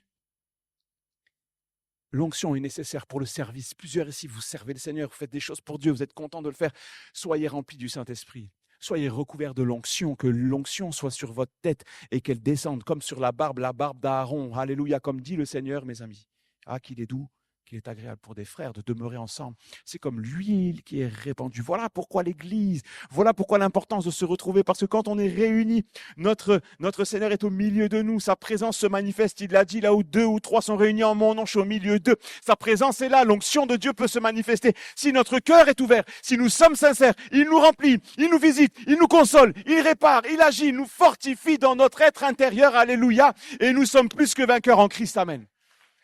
l'onction est nécessaire pour le service. Plusieurs ici, vous servez le Seigneur, vous faites des choses pour Dieu, vous êtes contents de le faire. Soyez remplis du Saint-Esprit. Soyez recouverts de l'onction, que l'onction soit sur votre tête et qu'elle descende comme sur la barbe d'Aaron. Alléluia, comme dit le Seigneur, mes amis. Ah, qu'il est doux, qu'il est agréable pour des frères de demeurer ensemble. C'est comme l'huile qui est répandue. Voilà pourquoi l'Église, voilà pourquoi l'importance de se retrouver. Parce que quand on est réunis, notre Seigneur est au milieu de nous. Sa présence se manifeste. Il l'a dit, là où 2 ou 3 sont réunis en mon nom, je suis au milieu d'eux. Sa présence est là. L'onction de Dieu peut se manifester. Si notre cœur est ouvert, si nous sommes sincères, il nous remplit, il nous visite, il nous console, il répare, il agit, il nous fortifie dans notre être intérieur. Alléluia. Et nous sommes plus que vainqueurs en Christ. Amen.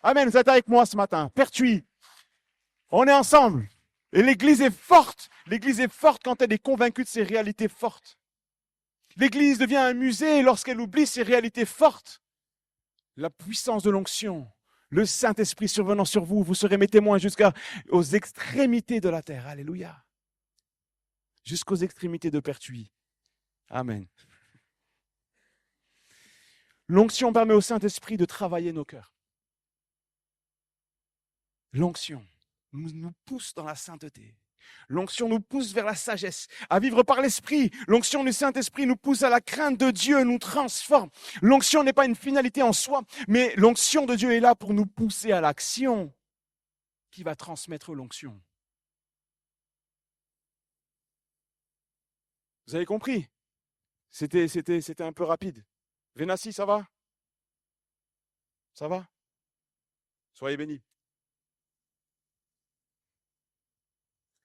Amen, vous êtes avec moi ce matin. Pertuis, on est ensemble. Et l'Église est forte. L'Église est forte quand elle est convaincue de ses réalités fortes. L'Église devient un musée lorsqu'elle oublie ses réalités fortes. La puissance de l'onction, le Saint-Esprit survenant sur vous, vous serez mes témoins jusqu'aux extrémités de la terre. Alléluia. Jusqu'aux extrémités de Pertuis. Amen. L'onction permet au Saint-Esprit de travailler nos cœurs. L'onction nous pousse dans la sainteté. L'onction nous pousse vers la sagesse, à vivre par l'Esprit. L'onction du Saint-Esprit nous pousse à la crainte de Dieu, nous transforme. L'onction n'est pas une finalité en soi, mais l'onction de Dieu est là pour nous pousser à l'action qui va transmettre l'onction. Vous avez compris? C'était un peu rapide. Vénassi, ça va? Ça va? Soyez bénis.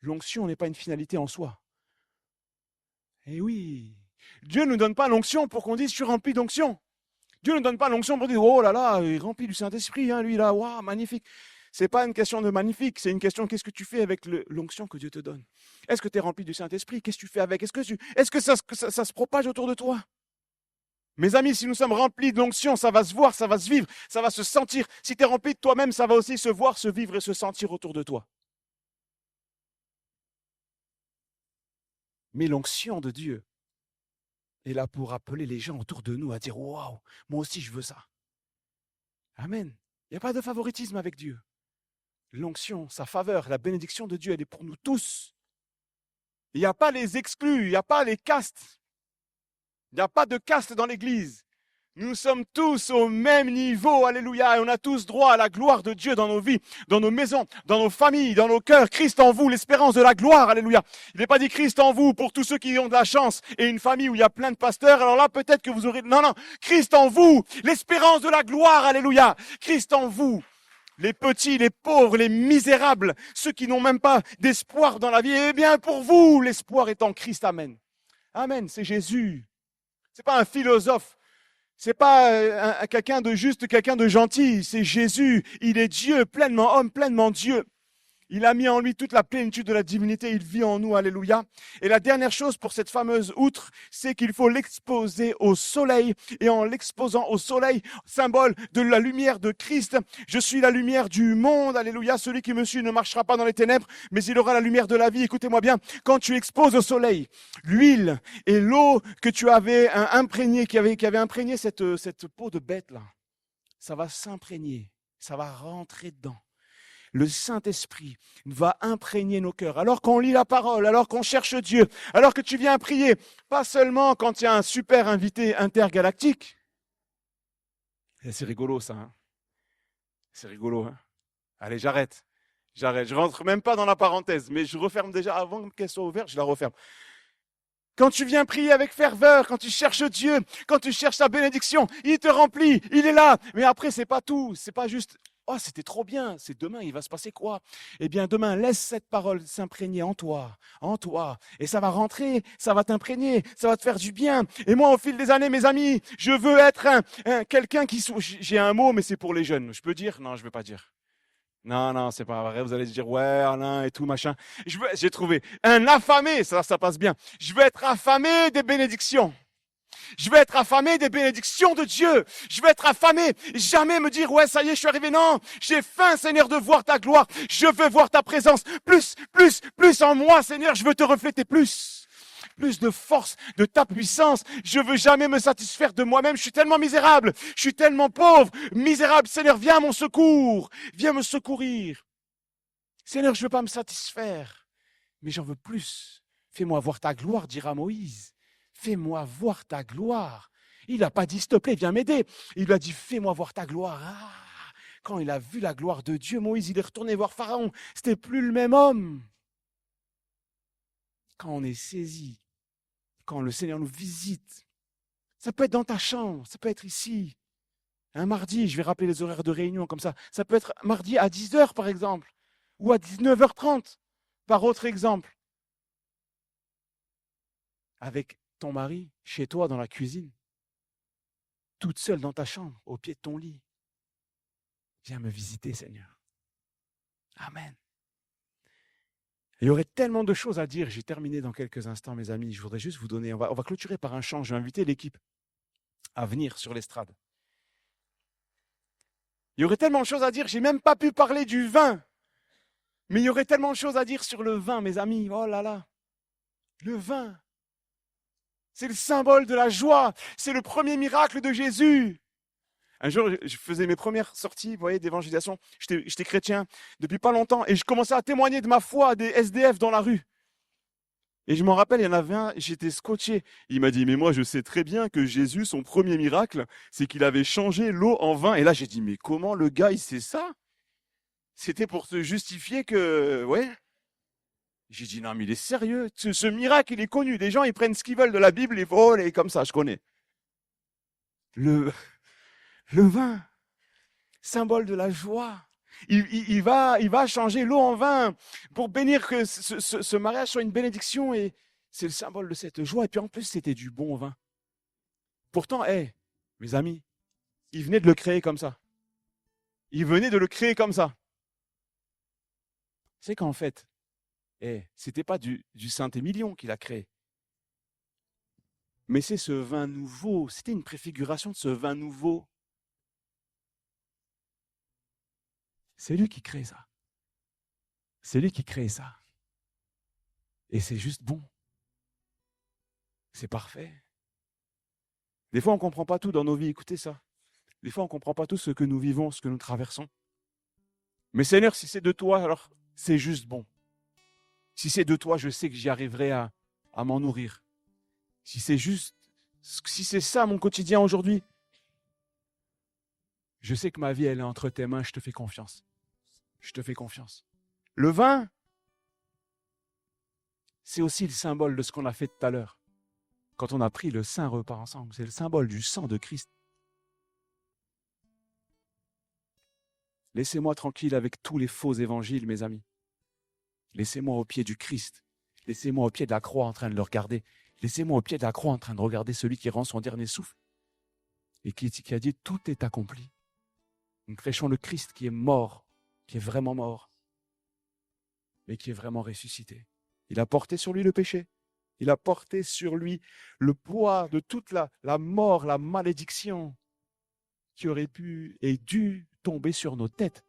L'onction n'est pas une finalité en soi. Eh oui, Dieu ne nous donne pas l'onction pour qu'on dise « je suis rempli d'onction ». Dieu ne nous donne pas l'onction pour dire « oh là là, il est rempli du Saint-Esprit, hein, lui là, waouh, magnifique ». Ce n'est pas une question de magnifique, c'est une question qu'est-ce que tu fais avec l'onction que Dieu te donne. Est-ce que tu es rempli du Saint-Esprit? Qu'est-ce que tu fais avec? Est-ce que ça se propage autour de toi? Mes amis, si nous sommes remplis de l'onction, ça va se voir, ça va se vivre, ça va se sentir. Si tu es rempli de toi-même, ça va aussi se voir, se vivre et se sentir autour de toi. Mais l'onction de Dieu est là pour appeler les gens autour de nous à dire « waouh, moi aussi je veux ça ». Amen. Il n'y a pas de favoritisme avec Dieu. L'onction, sa faveur, la bénédiction de Dieu, elle est pour nous tous. Il n'y a pas les exclus, il n'y a pas les castes. Il n'y a pas de caste dans l'Église. Nous sommes tous au même niveau, alléluia, et on a tous droit à la gloire de Dieu dans nos vies, dans nos maisons, dans nos familles, dans nos cœurs. Christ en vous, l'espérance de la gloire, alléluia. Il n'est pas dit Christ en vous pour tous ceux qui ont de la chance et une famille où il y a plein de pasteurs. Alors là, peut-être que vous aurez... Non, Christ en vous, l'espérance de la gloire, alléluia. Christ en vous, les petits, les pauvres, les misérables, ceux qui n'ont même pas d'espoir dans la vie. Eh bien, pour vous, l'espoir est en Christ, amen. Amen, c'est Jésus. C'est pas un philosophe. C'est pas quelqu'un de juste, quelqu'un de gentil, c'est Jésus. Il est Dieu, pleinement homme, pleinement Dieu. Il a mis en lui toute la plénitude de la divinité, il vit en nous, alléluia. Et la dernière chose pour cette fameuse outre, c'est qu'il faut l'exposer au soleil. Et en l'exposant au soleil, symbole de la lumière de Christ, je suis la lumière du monde, alléluia. Celui qui me suit ne marchera pas dans les ténèbres, mais il aura la lumière de la vie. Écoutez-moi bien, quand tu exposes au soleil l'huile et l'eau que tu avais imprégnée, qui avait imprégné cette peau de bête là, ça va s'imprégner, ça va rentrer dedans. Le Saint-Esprit va imprégner nos cœurs. Alors qu'on lit la parole, alors qu'on cherche Dieu, alors que tu viens prier, pas seulement quand il y a un super invité intergalactique. Et c'est rigolo ça. Hein, c'est rigolo. Hein. Allez, j'arrête. Je rentre même pas dans la parenthèse, mais je referme déjà avant qu'elle soit ouverte, je la referme. Quand tu viens prier avec ferveur, quand tu cherches Dieu, quand tu cherches sa bénédiction, il te remplit, il est là. Mais après, c'est pas tout, c'est pas juste Oh, c'était trop bien. C'est demain, il va se passer quoi? Eh bien, demain, laisse cette parole s'imprégner en toi. Et ça va rentrer, ça va t'imprégner, ça va te faire du bien. Et moi, au fil des années, mes amis, je veux être quelqu'un qui... J'ai un mot, mais c'est pour les jeunes. Je peux dire? Non, je ne vais pas dire. Non, c'est pas vrai. Vous allez dire, ouais, Alain et tout, machin. J'ai trouvé un affamé, ça passe bien. Je veux être affamé des bénédictions. Je vais être affamé des bénédictions de Dieu. Je vais être affamé. Jamais me dire, ouais, ça y est, je suis arrivé. Non, j'ai faim, Seigneur, de voir ta gloire. Je veux voir ta présence. Plus en moi, Seigneur. Je veux te refléter plus. Plus de force, de ta puissance. Je veux jamais me satisfaire de moi-même. Je suis tellement misérable. Je suis tellement pauvre. Misérable, Seigneur, viens à mon secours. Viens me secourir. Seigneur, je veux pas me satisfaire. Mais j'en veux plus. Fais-moi voir ta gloire, dira Moïse. Fais-moi voir ta gloire. Il n'a pas dit, s'il te plaît, viens m'aider. Il lui a dit, fais-moi voir ta gloire. Ah, quand il a vu la gloire de Dieu, Moïse, il est retourné voir Pharaon. C'était plus le même homme. Quand on est saisi, quand le Seigneur nous visite, ça peut être dans ta chambre, ça peut être ici. Un mardi, je vais rappeler les horaires de réunion comme ça. Ça peut être mardi à 10h, par exemple, ou à 19h30, par autre exemple. Avec ton mari, chez toi, dans la cuisine, toute seule dans ta chambre, au pied de ton lit. Viens me visiter, Seigneur. Amen. Il y aurait tellement de choses à dire. J'ai terminé dans quelques instants, mes amis. Je voudrais juste vous donner, on va clôturer par un chant. Je vais inviter l'équipe à venir sur l'estrade. Il y aurait tellement de choses à dire. J'ai même pas pu parler du vin. Mais il y aurait tellement de choses à dire sur le vin, mes amis. Oh là là. Le vin. C'est le symbole de la joie. C'est le premier miracle de Jésus. Un jour, je faisais mes premières sorties, vous voyez, d'évangélisation. J'étais chrétien depuis pas longtemps et je commençais à témoigner de ma foi à des SDF dans la rue. Et je m'en rappelle, il y en avait un, j'étais scotché. Il m'a dit, mais moi, je sais très bien que Jésus, son premier miracle, c'est qu'il avait changé l'eau en vin. Et là, j'ai dit, mais comment le gars, il sait ça? C'était pour se justifier que, ouais. J'ai dit, non, mais il est sérieux. Ce miracle, il est connu. Les gens, ils prennent ce qu'ils veulent de la Bible, ils volent et comme ça, je connais. Le vin, symbole de la joie. Il va changer l'eau en vin pour bénir que ce mariage soit une bénédiction et c'est le symbole de cette joie. Et puis en plus, c'était du bon vin. Pourtant, mes amis, il venait de le créer comme ça. Il venait de le créer comme ça. C'est qu'en fait, c'était pas du Saint-Émilion qu'il a créé. Mais c'est ce vin nouveau. C'était une préfiguration de ce vin nouveau. C'est lui qui crée ça. C'est lui qui crée ça. Et c'est juste bon. C'est parfait. Des fois, on ne comprend pas tout dans nos vies. Écoutez ça. Des fois, on ne comprend pas tout ce que nous vivons, ce que nous traversons. Mais Seigneur, si c'est de toi, alors c'est juste bon. Si c'est de toi, je sais que j'y arriverai à m'en nourrir. Si c'est ça mon quotidien aujourd'hui, je sais que ma vie, elle est entre tes mains, je te fais confiance. Je te fais confiance. Le vin, c'est aussi le symbole de ce qu'on a fait tout à l'heure. Quand on a pris le saint repas ensemble, c'est le symbole du sang de Christ. Laissez-moi tranquille avec tous les faux évangiles, mes amis. Laissez-moi au pied du Christ. Laissez-moi au pied de la croix en train de le regarder. Laissez-moi au pied de la croix en train de regarder celui qui rend son dernier souffle et qui a dit « Tout est accompli ». Nous prêchons le Christ qui est mort, qui est vraiment mort, mais qui est vraiment ressuscité. Il a porté sur lui le péché. Il a porté sur lui le poids de toute la mort, la malédiction qui aurait pu et dû tomber sur nos têtes.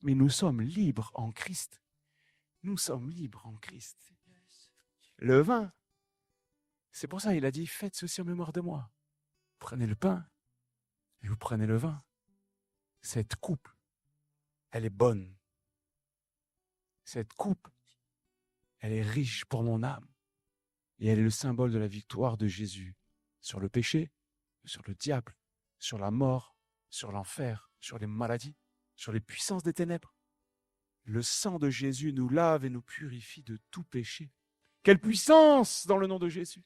Mais nous sommes libres en Christ. Nous sommes libres en Christ. Le vin, c'est pour ça qu'il a dit, faites ceci en mémoire de moi. Prenez le pain et vous prenez le vin. Cette coupe, elle est bonne. Cette coupe, elle est riche pour mon âme. Et elle est le symbole de la victoire de Jésus sur le péché, sur le diable, sur la mort, sur l'enfer, sur les maladies, sur les puissances des ténèbres. Le sang de Jésus nous lave et nous purifie de tout péché. Quelle puissance dans le nom de Jésus!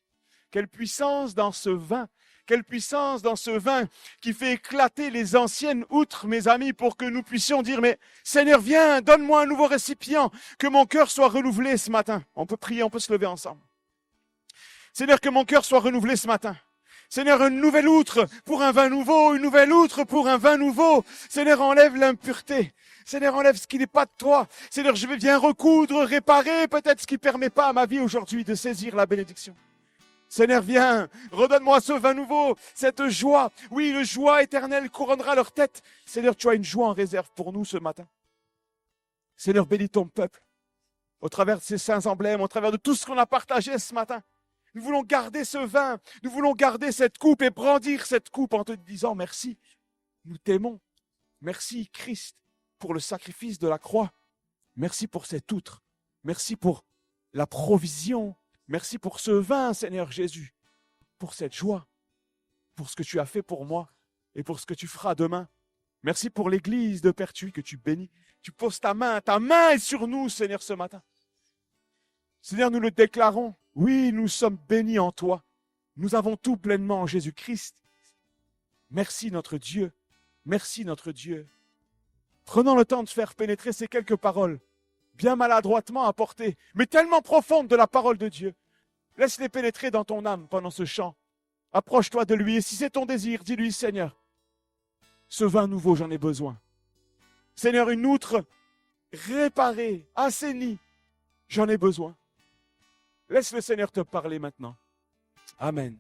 Quelle puissance dans ce vin. Quelle puissance dans ce vin qui fait éclater les anciennes outres, mes amis, pour que nous puissions dire, mais Seigneur, viens, donne-moi un nouveau récipient, que mon cœur soit renouvelé ce matin. On peut prier, on peut se lever ensemble. Seigneur, que mon cœur soit renouvelé ce matin. Seigneur, une nouvelle outre pour un vin nouveau, une nouvelle outre pour un vin nouveau. Seigneur, enlève l'impureté. Seigneur, enlève ce qui n'est pas de toi. Seigneur, je viens recoudre, réparer peut-être ce qui ne permet pas à ma vie aujourd'hui de saisir la bénédiction. Seigneur, viens, redonne-moi ce vin nouveau, cette joie. Oui, une joie éternelle couronnera leur tête. Seigneur, tu as une joie en réserve pour nous ce matin. Seigneur, bénis ton peuple au travers de ces saints emblèmes, au travers de tout ce qu'on a partagé ce matin. Nous voulons garder ce vin, nous voulons garder cette coupe et brandir cette coupe en te disant merci. Nous t'aimons. Merci Christ pour le sacrifice de la croix. Merci pour cette outre. Merci pour la provision. Merci pour ce vin, Seigneur Jésus, pour cette joie, pour ce que tu as fait pour moi et pour ce que tu feras demain. Merci pour l'église de Pertuis que tu bénis. Tu poses ta main est sur nous, Seigneur, ce matin. Seigneur, nous le déclarons. Oui, nous sommes bénis en toi. Nous avons tout pleinement en Jésus-Christ. Merci notre Dieu. Merci notre Dieu. Prenons le temps de faire pénétrer ces quelques paroles, bien maladroitement apportées, mais tellement profondes de la parole de Dieu. Laisse-les pénétrer dans ton âme pendant ce chant. Approche-toi de lui et si c'est ton désir, dis-lui, Seigneur, ce vin nouveau, j'en ai besoin. Seigneur, une outre réparée, assainie, j'en ai besoin. Laisse le Seigneur te parler maintenant. Amen.